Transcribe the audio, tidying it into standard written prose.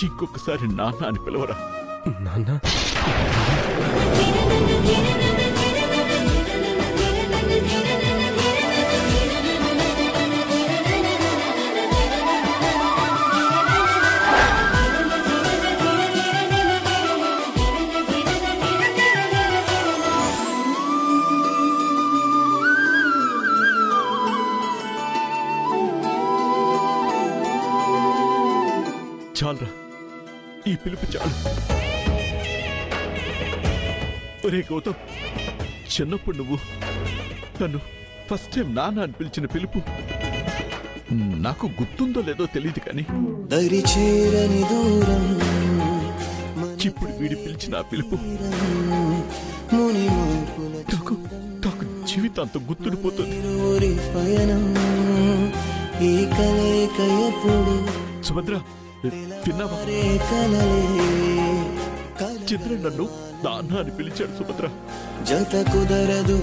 ఇంకొకసారి నాన్న అని పిలవరా. నాన్న చాలరా, ఈ పిలుపు చాలు. ఒరే గౌతమ్, చిన్నప్పుడు నువ్వు నన్ను ఫస్ట్ టైం నాన్న అని పిలిచిన పిలుపు నాకు గుర్తుందో లేదో తెలియదు, కానీ ఇప్పుడు వీడి పిలిచిన ఆ పిలుపు నాకు జీవితాంతం గుర్తుండిపోతుంది. సుభద్ర, విన్నావా? చిత్ర నన్ను నాన్న అని పిలిచాడు. సుభద్ర, జత కుదరదు.